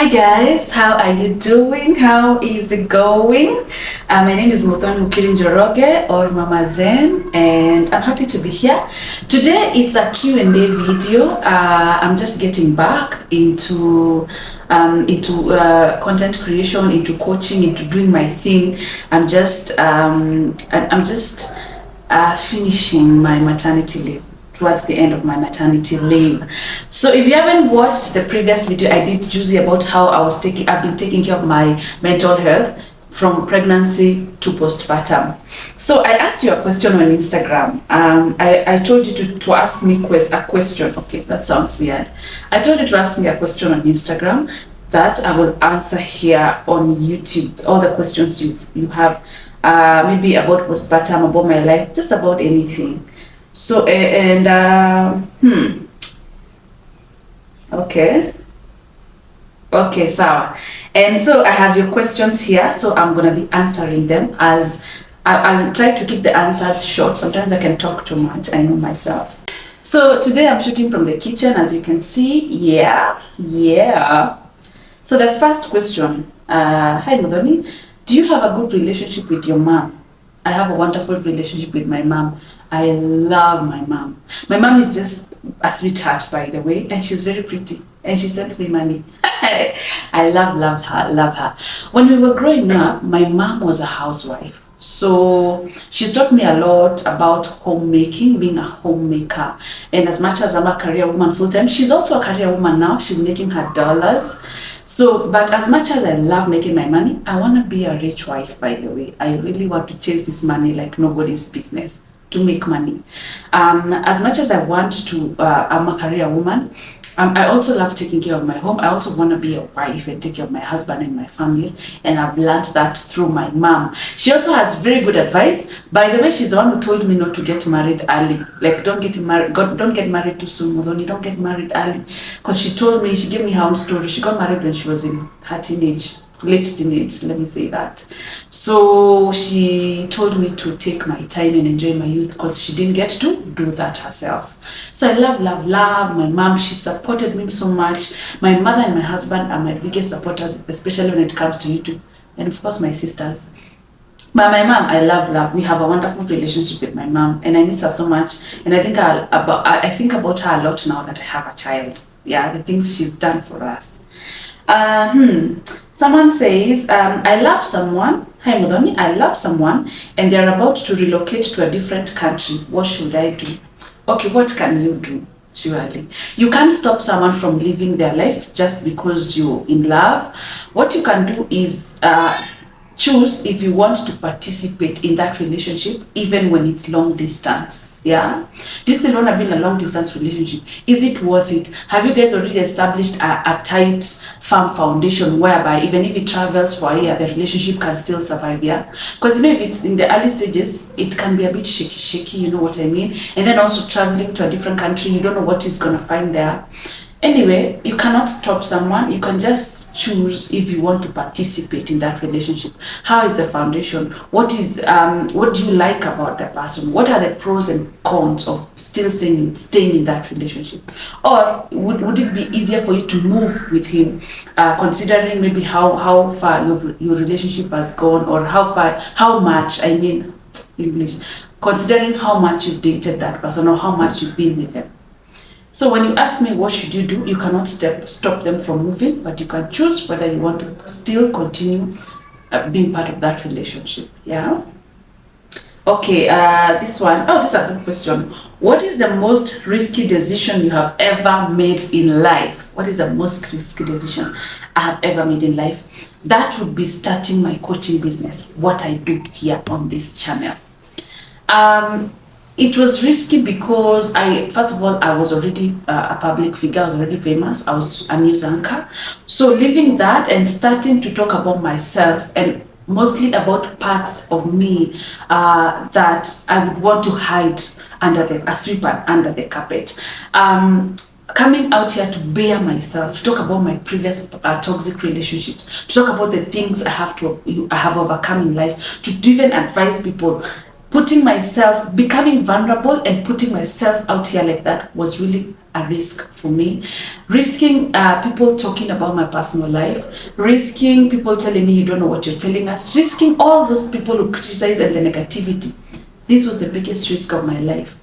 Hi guys, how are you doing? How is it going? My name is MUTHONI Mukiri or Mama Zen, and I'm happy to be here. Today it's a Q&A video. I'm just getting back into content creation, into coaching, into doing my thing. I'm just finishing my maternity leave, towards the end of my maternity leave. So if you haven't watched the previous video I did juicy about how I've been taking care of my mental health from pregnancy to postpartum. So I asked you a question on Instagram. I told you to ask me a question. Okay, that sounds weird. I told you to ask me a question on Instagram that I will answer here on YouTube. All the questions you have, maybe about postpartum, about my life, just about anything. So okay, so and so I have your questions here, so I'm gonna be answering them. As I'll try to keep the answers short. Sometimes I can talk too much, I know myself. So today I'm shooting from the kitchen, as you can see. Yeah. So the first question, hi Muthoni, do you have a good relationship with your mom? I have a wonderful relationship with my mom. I love my mom. My mom is just a sweetheart, by the way, and she's very pretty, and she sends me money. I love her. When we were growing up, my mom was a housewife. So she's taught me a lot about homemaking, being a homemaker. And as much as I'm a career woman full-time, she's also a career woman now. She's making her dollars. So, but as much as I love making my money, I want to be a rich wife, by the way. I really want to chase this money like nobody's business, to make money. As much as I want to, I'm a career woman, I also love taking care of my home. I also want to be a wife and take care of my husband and my family, and I've learned that through my mom. She also has very good advice. By the way, she's the one who told me not to get married early. Like, don't get married too soon, Muthoni, don't get married early. Because she told me, she gave me her own story. She got married when she was in her late teenage, let me say that. So she told me to take my time and enjoy my youth, because she didn't get to do that herself. So I love my mom. She supported me so much. My mother and my husband are my biggest supporters, especially when it comes to YouTube, and of course my sisters. But my mom, I love. We have a wonderful relationship with my mom, and I miss her so much. And I think about her a lot now that I have a child. Yeah, the things she's done for us. Someone says, I love someone. Hi Muthoni, I love someone and they're about to relocate to a different country. What should I do? Okay, what can you do? Surely you can't stop someone from living their life just because you're in love. What you can do is choose if you want to participate in that relationship, even when it's long distance. Yeah, do you still want to be in a long distance relationship? Is it worth it? Have you guys already established a tight, firm foundation whereby even if it travels for a year, the relationship can still survive? Yeah, because if it's in the early stages, it can be a bit shaky, you know what I mean? And then also traveling to a different country, you don't know what he's gonna find there. Anyway, you cannot stop someone. You can just choose if you want to participate in that relationship. How is the foundation? What do you like about that person? What are the pros and cons of still staying in that relationship? Or would it be easier for you to move with him, considering maybe how far your relationship has gone, or how much, I mean English, considering how much you've dated that person or how much you've been with them. So when you ask me what should you do, you cannot stop them from moving, but you can choose whether you want to still continue being part of that relationship. Yeah. Okay. This one. Oh, this is a good question. What is the most risky decision you have ever made in life? What is the most risky decision I have ever made in life? That would be starting my coaching business. What I do here on this channel. It was risky because first of all, I was already a public figure. I was already famous. I was a news anchor. So leaving that and starting to talk about myself, and mostly about parts of me that I would want to hide sweep under the carpet. Coming out here to bare myself, to talk about my previous toxic relationships, to talk about the things I have overcome in life, to even advise people becoming vulnerable and putting myself out here like that was really a risk for me. Risking people talking about my personal life, risking people telling me you don't know what you're telling us, risking all those people who criticize and the negativity. This was the biggest risk of my life.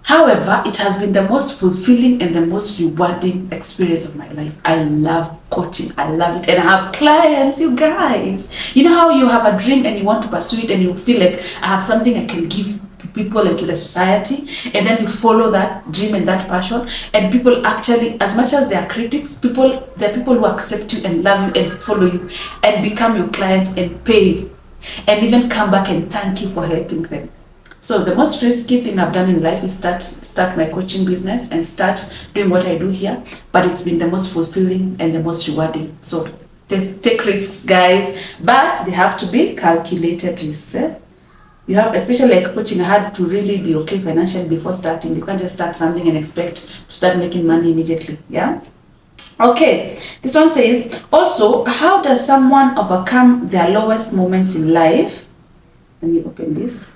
However, it has been the most fulfilling and the most rewarding experience of my life. I love coaching. I love it. And I have clients, you guys. You know how you have a dream and you want to pursue it and you feel like I have something I can give to people and to the society, and then you follow that dream and that passion, and people actually, as much as they are critics, there are people who accept you and love you and follow you and become your clients and pay and even come back and thank you for helping them. So the most risky thing I've done in life is start my coaching business and start doing what I do here. But it's been the most fulfilling and the most rewarding. So take risks, guys, but they have to be calculated risks. You have, especially like coaching, I had to really be okay financially before starting. You can't just start something and expect to start making money immediately. Yeah. Okay. This one says, also, how does someone overcome their lowest moments in life? Let me open this.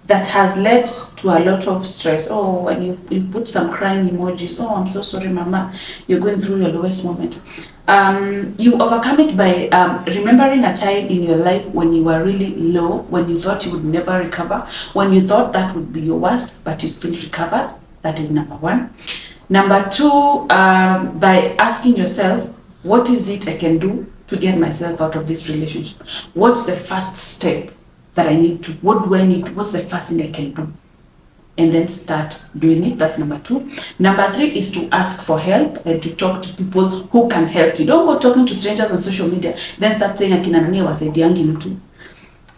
That has led to a lot of stress. Oh, and you put some crying emojis. Oh, I'm so sorry, Mama. You're going through your lowest moment. You overcome it by remembering a time in your life when you were really low, when you thought you would never recover, when you thought that would be your worst, but you still recovered. That is number one. Number two, by asking yourself, what is it I can do to get myself out of this relationship? What's the first step that I need to, what do I need, what's the first thing I can do? And then start doing it. That's number two. Number three is to ask for help and to talk to people who can help you. Don't go talking to strangers on social media, then start saying, akina nani wasaidiangi mtu.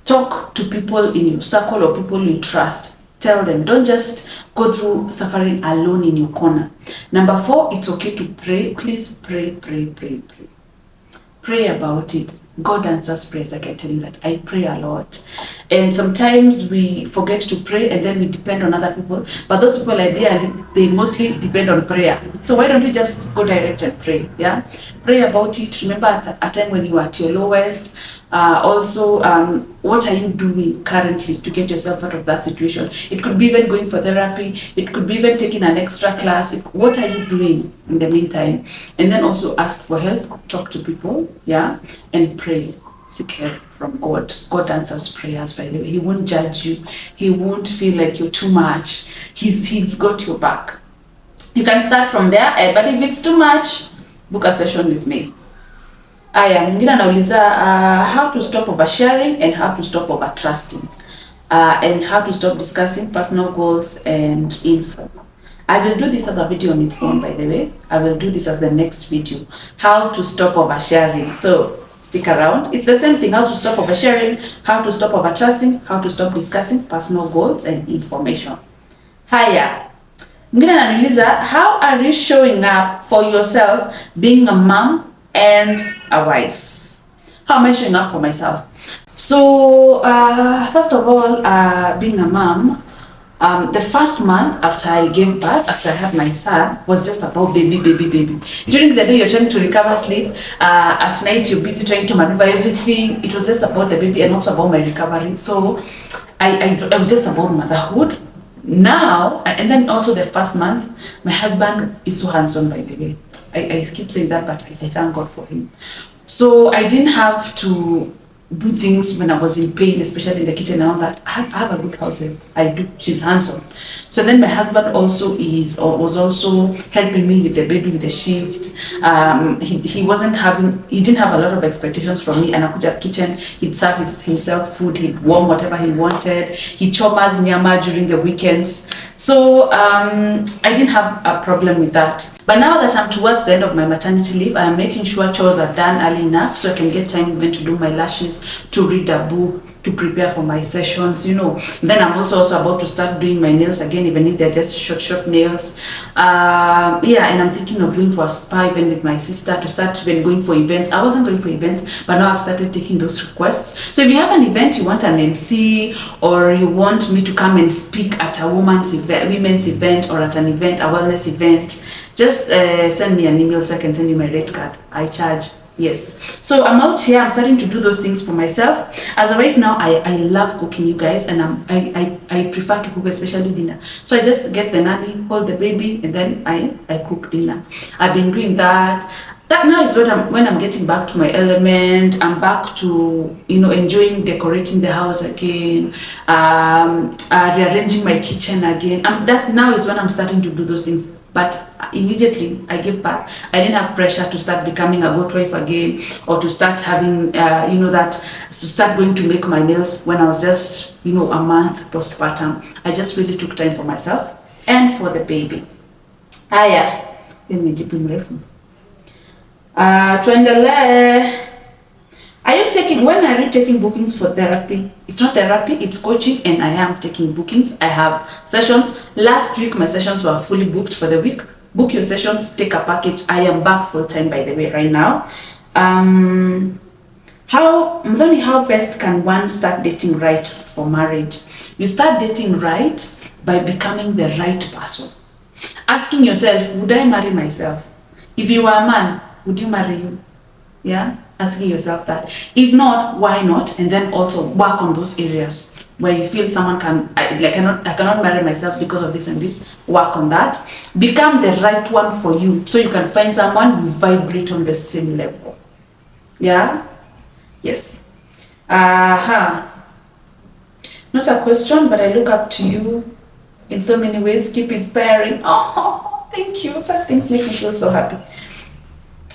Talk to people in your circle or people you trust. Tell them. Don't just go through suffering alone in your corner. Number four, it's okay to pray. Please pray, pray, pray, pray. Pray about it. God answers prayers. I can tell you that. I pray a lot. And sometimes we forget to pray and then we depend on other people. But those people are there and they mostly depend on prayer. So why don't we just go direct and pray? Yeah? Pray about it. Remember at a time when you were at your lowest. Also, what are you doing currently to get yourself out of that situation? It could be even going for therapy. It could be even taking an extra class. What are you doing in the meantime? And then also ask for help. Talk to people. Yeah? And pray. Seek help from God. God answers prayers, by the way. He won't judge you. He won't feel like you're too much. He's got your back. You can start from there, but if it's too much, book a session with me. Mwingine anauliza how to stop oversharing and how to stop overtrusting, and how to stop discussing personal goals and info. I will do this as a video on its own, by the way. I will do this as the next video. How to stop oversharing. So stick around. It's the same thing. How to stop oversharing, how to stop overtrusting, how to stop discussing personal goals and information. Haya. Mwingine anauliza, how are you showing up for yourself being a mom and a wife? How am I showing up for myself? So first of all, being a mom, the first month after I gave birth, after I had my son, was just about baby. During the day you're trying to recover sleep, at night you're busy trying to maneuver everything. It was just about the baby and also about my recovery. So I was just about motherhood. Now, and then also the first month, my husband is so handsome, by the way. I keep saying that, but I thank God for him. So I didn't have to do things when I was in pain, especially in the kitchen and all that. I have a good house. I do. She's handsome. So then my husband also was also helping me with the baby, with the shift. He didn't have a lot of expectations from me. And I put up kitchen, he'd serve himself food, he'd warm whatever he wanted. He chomas nyama during the weekends. So I didn't have a problem with that. But now that I'm towards the end of my maternity leave, I'm making sure chores are done early enough so I can get time even to do my lashes, to read a book, to prepare for my sessions, you know. Then I'm also about to start doing my nails again, even if they're just short nails. Yeah, and I'm thinking of going for a spa even with my sister, to start even going for events. I wasn't going for events, but now I've started taking those requests. So if you have an event, you want an MC, or you want me to come and speak at a women's event, or at an event, a wellness event, just send me an email so I can send you my rate card. I charge Yes. So I'm out here, I'm starting to do those things for myself. As a wife now, I love cooking, you guys, and I prefer to cook, especially dinner. So I just get the nanny, hold the baby, and then I cook dinner. I've been doing that. That now is what when I'm getting back to my element. I'm back to, you know, enjoying decorating the house again, rearranging my kitchen again. That now is when I'm starting to do those things. But immediately I gave birth, I didn't have pressure to start becoming a good wife again, or to start having, to start going to make my nails when I was just, a month postpartum. I just really took time for myself and for the baby. Aya, tuendelee. When are you taking bookings for therapy? It's not therapy, it's coaching, and I am taking bookings. I have sessions. Last week, my sessions were fully booked for the week. Book your sessions, take a package. I am back full time, by the way, right now. How best can one start dating right for marriage? You start dating right by becoming the right person. Asking yourself, would I marry myself? If you were a man, would you marry you? Yeah? Asking yourself that. If not, why not? And then also work on those areas where you feel someone I cannot marry myself because of this and this. Work on that. Become the right one for you, so you can find someone you vibrate on the same level. Yeah? Yes. Not a question, but I look up to you in so many ways. Keep inspiring. Oh, thank you. Such things make me feel so happy.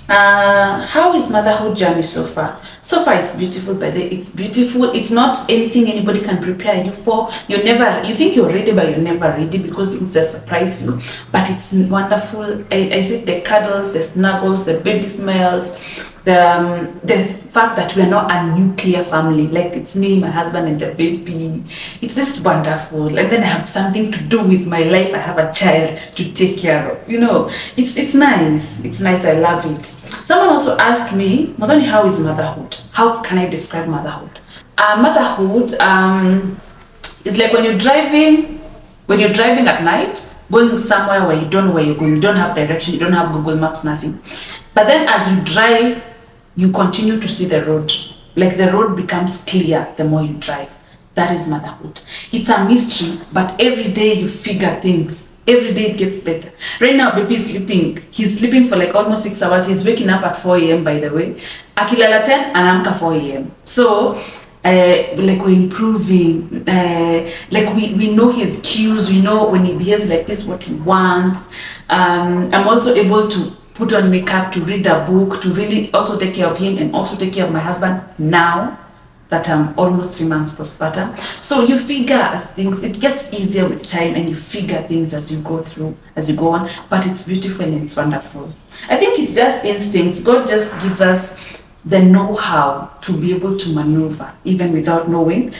How is motherhood journey so far? So far, it's beautiful, but it's beautiful. It's not anything anybody can prepare you for. You think you're ready, but you're never ready, because things just surprise you. But it's wonderful. I said the cuddles, the snuggles, the baby smells, the fact that we're not a nuclear family, like it's me, my husband, and the baby. It's just wonderful. And then I have something to do with my life. I have a child to take care of. It's nice. It's nice. I love it. Someone also asked me, Muthoni, how is motherhood? How can I describe motherhood? Motherhood is like when you're driving at night, going somewhere where you don't know where you're going. You don't have direction. You don't have Google Maps, nothing. But then as you drive, you continue to see the road. Like the road becomes clear the more you drive. That is motherhood. It's a mystery, but every day you figure things. Every day it gets better. Right now, baby is sleeping. He's sleeping for like almost 6 hours. He's waking up at 4 a.m. by the way. Akilala 10 and Amka 4 a.m. So, like we're improving. Like we know his cues. We know when he behaves like this, what he wants. I'm also able to put on makeup, to read a book, to really also take care of him and also take care of my husband now that I'm almost 3 months postpartum. So you figure as things, it gets easier with time, and you figure things as you go on, but it's beautiful and it's wonderful. I think it's just instincts. God just gives us the know-how to be able to maneuver, even without knowing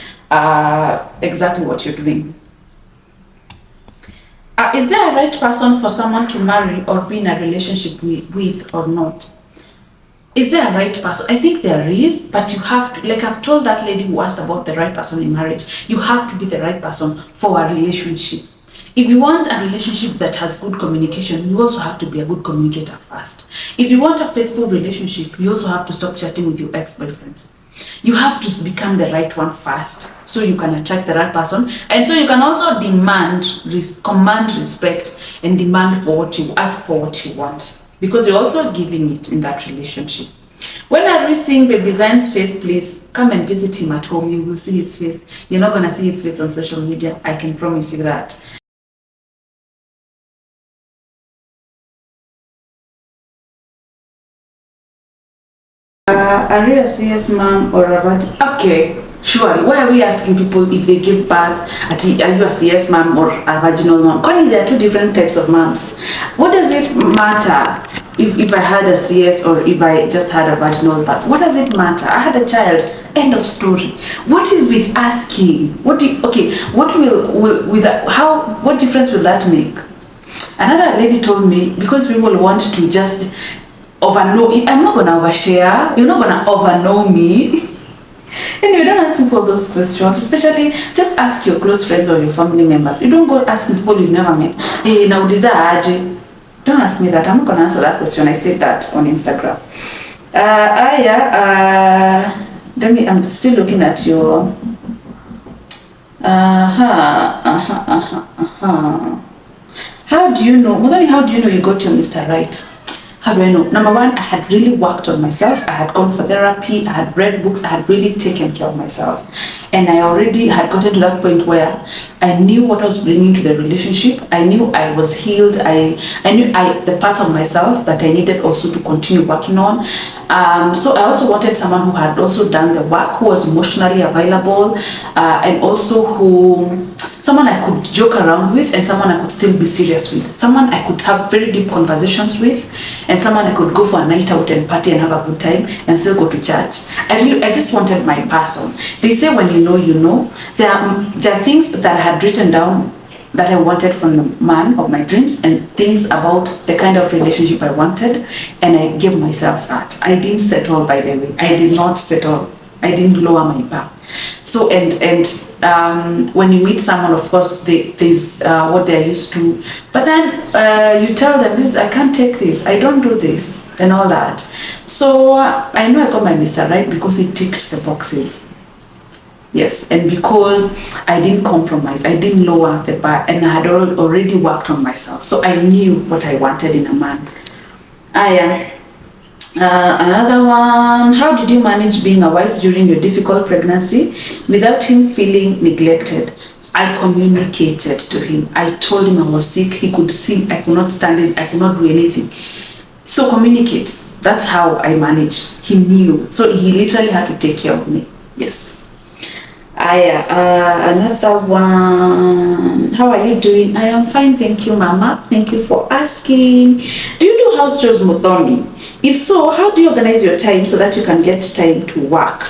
exactly what you're doing. Is there a right person for someone to marry or be in a relationship with or not? Is there a right person? I think there is, but you have to, like I've told that lady who asked about the right person in marriage, you have to be the right person for a relationship. If you want a relationship that has good communication, you also have to be a good communicator first. If you want a faithful relationship, you also have to stop chatting with your ex-boyfriends. You have to become the right one first, so you can attract the right person, and so you can also command respect and ask for what you want, because you're also giving it in that relationship. When are we seeing Baby Zion's face? Please come and visit him at home. You will see his face. You're not gonna see his face on social media. I can promise you that. Are you a CS mom or a virgin? Okay, sure. Why are we asking people if they give birth? Are you a CS mom or a vaginal mom? Connie, there are two different types of moms. What does it matter if I had a CS or if I just had a vaginal birth? What does it matter? I had a child. End of story. What is with asking? What difference will that make? Another lady told me, because people want to just overknow, I'm not gonna overshare, you're not gonna overknow me. Anyway, don't ask people those questions, especially just ask your close friends or your family members. You don't go asking people you've never met. Hey, nauliza aje. Don't ask me that. I'm not gonna answer that question. I said that on Instagram. I'm still looking at your. How do you know? Muthoni, how do you know you got your Mr. Right? How do I know? Number one, I had really worked on myself. I had gone for therapy. I had read books. I had really taken care of myself. And I already had gotten to that point where I knew what I was bringing to the relationship. I knew I was healed. I knew the parts of myself that I needed also to continue working on. So I also wanted someone who had also done the work, who was emotionally available, and also someone I could joke around with, and someone I could still be serious with. Someone I could have very deep conversations with, and someone I could go for a night out and party and have a good time and still go to church. I just wanted my person. They say when you know, you know. There are things that I had written down that I wanted from the man of my dreams, and things about the kind of relationship I wanted, and I gave myself that. I didn't settle, by the way. I did not settle. I didn't lower my bar. So when you meet someone, of course, there's what they're used to, but then you tell them, I can't take this, I don't do this, and all that. So I know I got my Mr. Right because he ticked the boxes. Yes, and because I didn't compromise, I didn't lower the bar, and I had already worked on myself. So I knew what I wanted in a man. Another one, how did you manage being a wife during your difficult pregnancy without him feeling neglected? I communicated to him. I told him I was sick. He could see I could not stand it. I could not do anything. So communicate. That's how I managed. He knew. So he literally had to take care of me. Yes. Another one. How are you doing? I am fine, thank you, Mama. Thank you for asking. Do you do house chores, Muthoni? If so, how do you organize your time so that you can get time to work?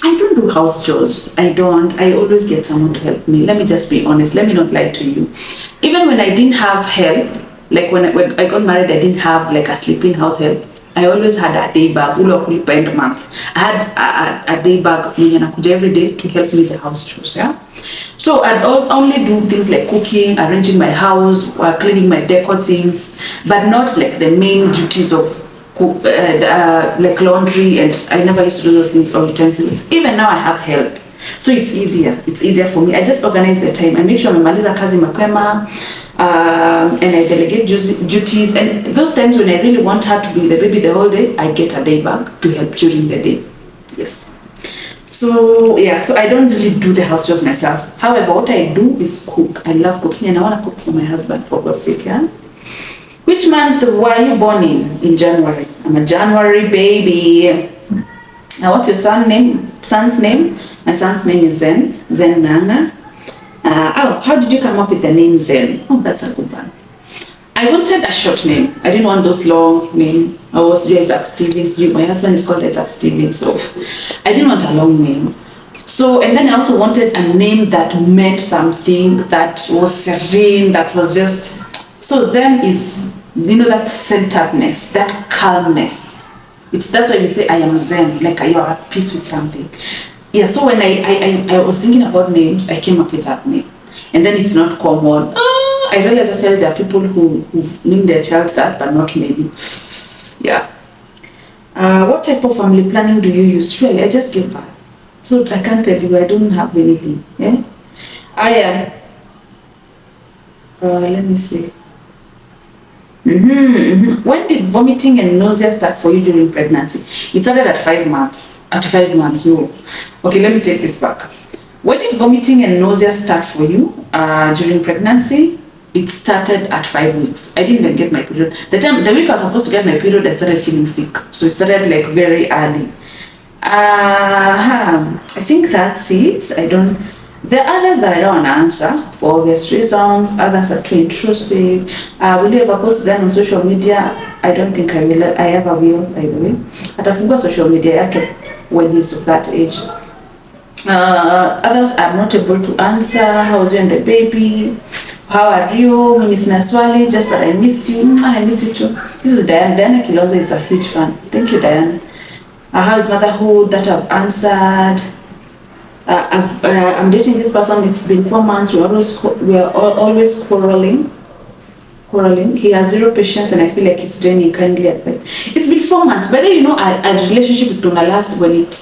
I don't do house chores. I don't. I always get someone to help me. Let me just be honest. Let me not lie to you. Even when I didn't have help, like when I got married, I didn't have like a sleeping house help. I always had a day bag, month. I had a day bag every day to help me with the house chores, yeah? So I'd only do things like cooking, arranging my house, cleaning my decor things, but not like the main duties of like laundry, and I never used to do those things or utensils. Even now I have help. So it's easier for me. I just organize the time. I make sure nimemaliza kazi mapema, and I delegate duties. And those times when I really want her to be the baby the whole day, I get a day bag to help during the day. Yes. So yeah, so I don't really do the house chores myself. However, what I do is cook. I love cooking, and I want to cook for my husband, for God's sake, yeah? Which month were you born in? In January. I'm a January baby. Now, what's your son's name? My son's name is Zen Nanga. How did you come up with the name Zen? Oh, that's a good one. I wanted a short name. I didn't want those long names. I was Isaac Stevens. My husband is called Isaac Stevens, so I didn't want a long name. So, and then I also wanted a name that meant something, that was serene, that was just... So Zen is, that centeredness, that calmness. That's why we say I am Zen, like you are at peace with something. Yeah, so when I was thinking about names, I came up with that name. And then it's not common. I realized actually there are people who've named their child that, but not many. Yeah. What type of family planning do you use? Really, I just give birth. So I can't tell you, I don't have anything. Yeah? Let me see. When did vomiting and nausea start for you during pregnancy? It started at 5 months. At 5 months, no. Okay, let me take this back. When did vomiting and nausea start for you during pregnancy? It started at 5 weeks. I didn't even get my period. The week I was supposed to get my period, I started feeling sick. So it started like very early. I think that's it. There are others that I don't want to answer for obvious reasons. Others are too intrusive. Will you ever post them on social media? I don't think I will. I ever will, by the way. Atafungua social media yake when he's of that age. Others I'm not able to answer. How's you and the baby? How are you? Mimi sina swali, just that I miss you. I miss you too. This is Diana. Diana Kilonzo is a huge fan. Thank you, Diana. How's motherhood? That I've answered. I'm dating this person. It's been 4 months. We're always quarreling. quarreling. He has zero patience, and I feel like it's draining kindly at night. It's been 4 months, but then, you know, a relationship is gonna last when it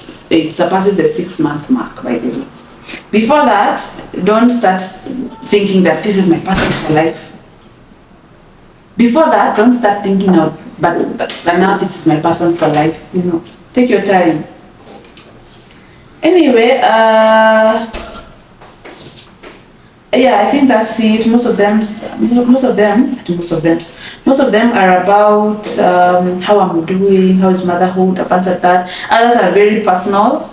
surpasses the 6-month mark, by the way. Before that, don't start thinking that this is my person for life. Before that, don't start thinking of, but now this is my person for life. You know, take your time. Anyway, yeah, I think that's it. Most of them are about how I'm doing, how is motherhood, about that. Others are very personal,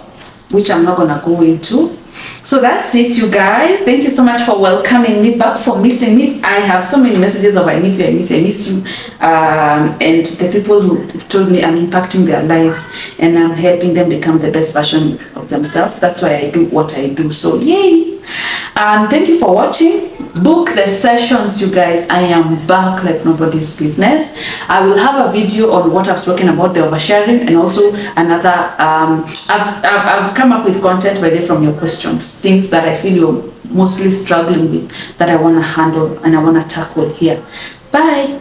which I'm not gonna go into. So that's it, you guys. Thank you so much for welcoming me back, for missing me. I have so many messages of I miss you, I miss you, I miss you. And the people who told me I'm impacting their lives and I'm helping them become the best version of themselves. That's why I do what I do. So yay! Thank you for watching. Book the sessions, you guys. I am back like nobody's business. I will have a video on what I've spoken about, the oversharing, and also another I've come up with content by there from your questions, things that I feel you're mostly struggling with, that I want to handle and I want to tackle here. Bye.